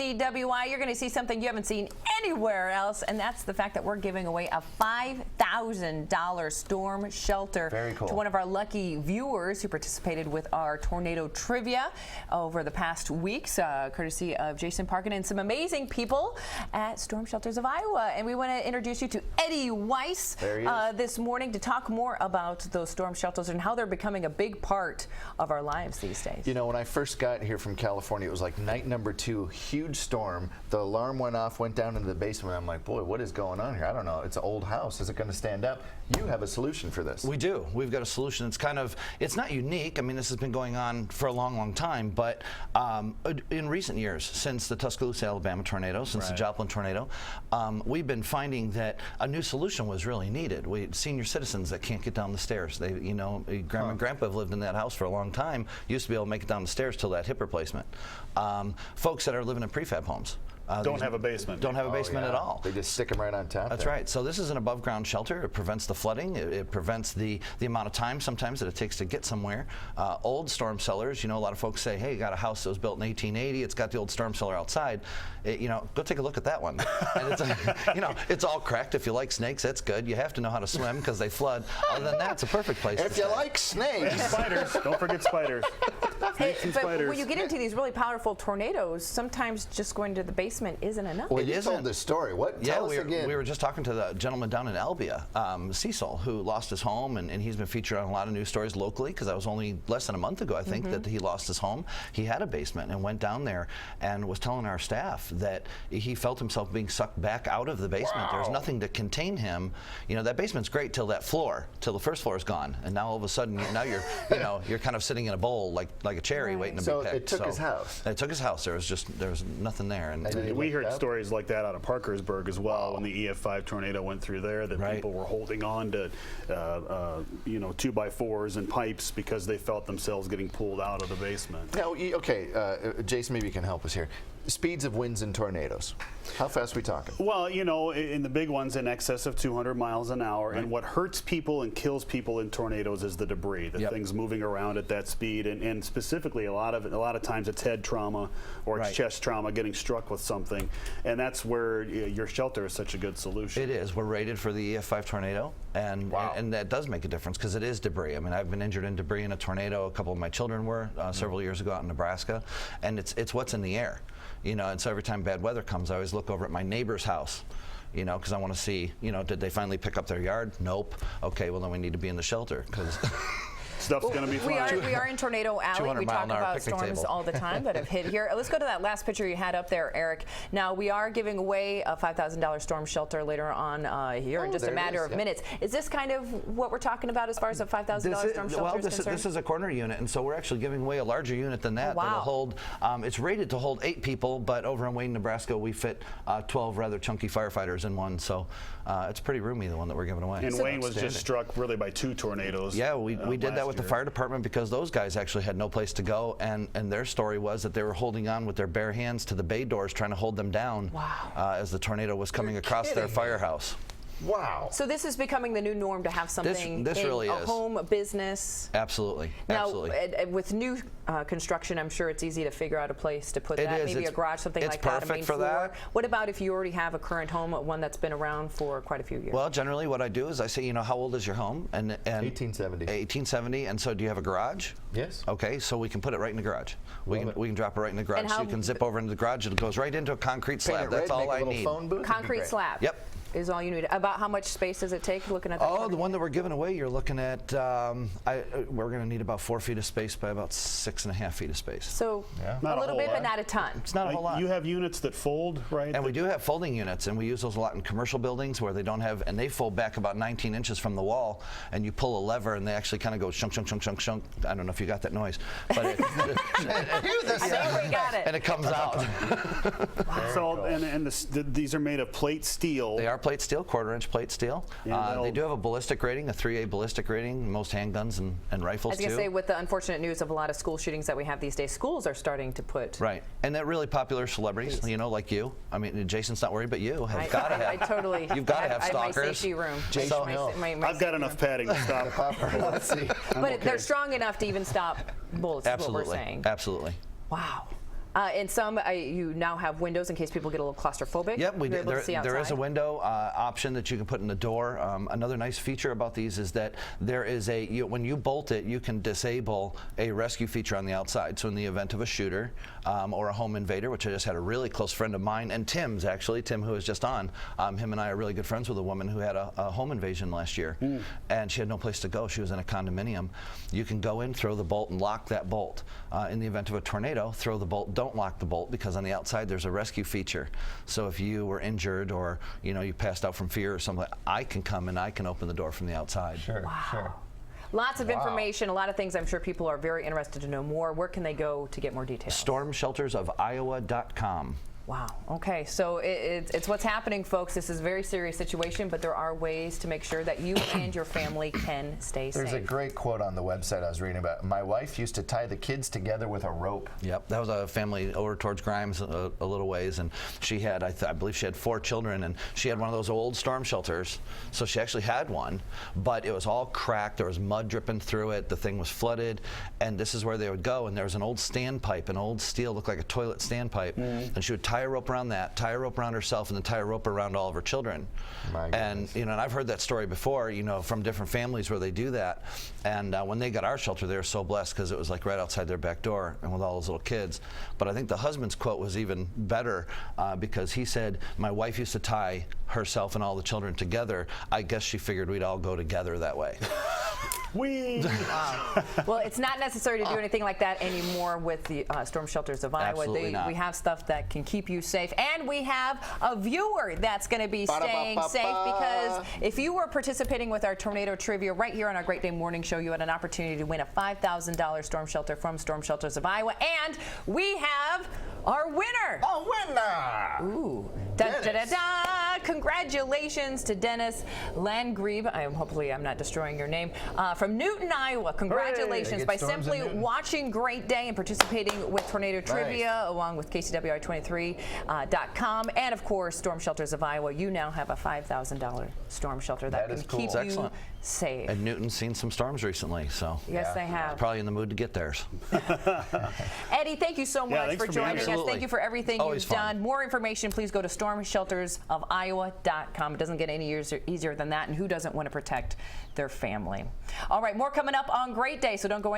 KCWI, you're going to see something you haven't seen anywhere else, and that's the fact that we're giving away a $5,000 storm shelter Very cool. to one of our lucky viewers who participated with our tornado trivia over the past weeks, courtesy of Jason Parkin and some amazing people at Storm Shelters of Iowa. And we want to introduce you to Eddie Weiss this morning to talk more about those storm shelters and how they're becoming a big part of our lives these days. You know, when I first got here from California, it was like night number 2, huge storm. The alarm went off, went down into the basement. I'm like, boy, what is going on here? I don't know. It's an old house. Is it going to stand up? You have a solution for this. We do. We've got a solution. It's kind of, it's not unique. I mean, this has been going on for a long, long time, but in recent years, since the Tuscaloosa, Alabama tornado, since the Joplin tornado, we've been finding that a new solution was really needed. Senior citizens that can't get down the stairs. They, you know, Grandma and Grandpa have lived in that house for a long time, used to be able to make it down the stairs till that hip replacement. Folks that are living in prefab homes. Don't have a basement. Don't have a basement at all. They just stick them right on top. That's right. So this is an above ground shelter. It prevents the flooding. It prevents the amount of time sometimes that it takes to get somewhere. Old storm cellars, you know, a lot of folks say, hey, you got a house that was built in 1880. It's got the old storm cellar outside. You know, go take a look at that one. And it's, you know, it's all cracked. If you like snakes, that's good. You have to know how to swim because they flood. Other than that, it's a perfect place If you like snakes. And spiders. Don't forget spiders. Snakes and spiders. When you get into these really powerful tornadoes, sometimes just going to the basement isn't enough. Well, you told this story. What? Tell us again. We were just talking to the gentleman down in Albia, Cecil, who lost his home, and he's been featured on a lot of news stories locally because that was only less than a month ago, I think, that he lost his home. He had a basement and went down there and was telling our staff that he felt himself being sucked back out of the basement. There was nothing to contain him. You know, that basement's great till that floor, till the first floor is gone, and now all of a sudden, now you're, you know, you're kind of sitting in a bowl like a cherry waiting to be picked. So it took his house. It took his house. There was nothing there. And we heard stories like that out of Parkersburg as well when the EF5 tornado went through there, that people were holding on to you know, 2x4s and pipes because they felt themselves getting pulled out of the basement. Now, okay, Jason, maybe you can help us here. Speeds of winds and tornadoes. How fast are we talking? Well, you know, in the big ones, in excess of 200 miles an hour. And what hurts people and kills people in tornadoes is the debris, the things moving around at that speed. And specifically, a lot of times it's head trauma or it's chest trauma, getting struck with something. And that's where your shelter is such a good solution. It is. We're rated for the EF5 tornado, and that does make a difference because it is debris. I mean, I've been injured in debris in a tornado. A couple of my children were several years ago out in Nebraska, and it's what's in the air. You know, and so every time bad weather comes, I always look over at my neighbor's house, you know, because I want to see, you know, did they finally pick up their yard? Nope. Okay, well then we need to be in the shelter because stuff's going to be fine. We are in Tornado Alley. We talk about storms all the time that have hit here. Let's go to that last picture you had up there, Eric. Now, we are giving away a $5,000 storm shelter later on here in just a matter of minutes. Is this kind of what we're talking about as far as a $5,000 storm shelter well, is concerned? this is a corner unit, and so we're actually giving away a larger unit than that. That'll hold, it's rated to hold 8 people, but over in Wayne, Nebraska, we fit 12 rather chunky firefighters in one, so it's pretty roomy, the one that we're giving away. And Wayne was just struck really by 2 tornadoes. Yeah, we did that with the fire department because those guys actually had no place to go, and their story was that they were holding on with their bare hands to the bay doors trying to hold them down as the tornado was coming across their firehouse. Wow. So this is becoming the new norm to have something this in really a is. home, a business. Absolutely. Now, absolutely. with new construction, I'm sure it's easy to figure out a place to put that. Maybe a garage, something like that. It's perfect for that. What about if you already have a current home, one that's been around for quite a few years? Well, generally what I do is I say, you know, how old is your home? And 1870. 1870. And so do you have a garage? Yes. Okay, so we can put it right in the garage. We can drop it right in the garage. So you can zip over into the garage. It goes right into a concrete slab. That's all I need. Concrete slab. Yep. Is all you need. About how much space does it take looking at that? Oh, the one that we're giving away, you're looking at, we're going to need about 4 feet of space by about 6.5 feet of space. So a little bit, but not a ton. It's not a whole lot. You have units that fold, right? And we do have folding units, and we use those a lot in commercial buildings where they don't have, and they fold back about 19 inches from the wall, and you pull a lever, and they actually kind of go shunk, shunk, shunk, shunk, shunk. I don't know if you got that noise, but I think we got it. And it comes out. So, and these are made of plate steel. They are plate steel, 1/4-inch plate steel. They do have a ballistic rating, a 3A ballistic rating, most handguns and rifles too. I was going to say, with the unfortunate news of a lot of school shootings that we have these days, schools are starting to put. Right, and they're really popular celebrities, you know, like you. I mean, Jason's not worried, but you have got to have. I totally. You've got to have stalkers. I have my safety room. Jason, I've got enough padding to stop. Let's see. But they're strong enough to even stop bullets. Absolutely. Is what we're saying. Absolutely. Wow. And some, you now have windows in case people get a little claustrophobic. Yep, we You're did. able to see There is a outside. window option that you can put in the door. Another nice feature about these is that there is when you bolt it, you can disable a rescue feature on the outside. So in the event of a shooter or a home invader, which I just had a really close friend of mine, and Tim's actually, Tim who was just on, him and I are really good friends with a woman who had a home invasion last year, and she had no place to go. She was in a condominium. You can go in, throw the bolt, and lock that bolt. In the event of a tornado, throw the bolt, don't lock the bolt, because on the outside there's a rescue feature. So if you were injured or you passed out from fear or something, I can come and I can open the door from the outside. Sure, sure. Lots of information, a lot of things I'm sure people are very interested to know more. Where can they go to get more details? StormSheltersOfIowa.com. Wow. Okay. So it's what's happening, folks. This is a very serious situation, but there are ways to make sure that you and your family can stay safe. There's a great quote on the website I was reading about. My wife used to tie the kids together with a rope. Yep, that was a family over towards Grimes a little ways, and she had, I believe she had 4 children, and she had one of those old storm shelters, so she actually had one, but it was all cracked, there was mud dripping through it, the thing was flooded, and this is where they would go, and there was an old standpipe, an old steel, looked like a toilet standpipe, and she would tie a rope around that, tie a rope around herself, and then tie a rope around all of her children. My and goodness. and I've heard that story before, from different families where they do that, and when they got our shelter, they were so blessed because it was like right outside their back door and with all those little kids. But I think the husband's quote was even better because he said, my wife used to tie herself and all the children together. I guess she figured we'd all go together that way. Well, it's not necessary to do anything like that anymore with the Storm Shelters of Iowa. Absolutely not. We have stuff that can keep you safe, and we have a viewer that's going to be staying safe, because if you were participating with our tornado trivia right here on our Great Day Morning Show, you had an opportunity to win a $5,000 storm shelter from Storm Shelters of Iowa, and we have our winner. A winner! Ooh. Da, da, da, da. Congratulations to Dennis Landgrebe. Hopefully I'm not destroying your name. From Newton, Iowa. Congratulations Hooray. by Storms in simply Newton. watching Great Day and participating with Tornado Trivia along with KCWI23.com. And of course, Storm Shelters of Iowa. You now have a $5,000 storm shelter that That can is cool. keep That's you excellent. safe. And Newton's seen some storms recently, so Yes, Yeah. they have. probably in the mood to get theirs. Eddie, thank you so much thanks for for being joining here. us. Absolutely. Thank you for everything Always you've fun. done. More information, please go to stormsheltersofiowa.com. It doesn't get any easier than that, and who doesn't want to protect their family? All right, more coming up on Great Day, so don't go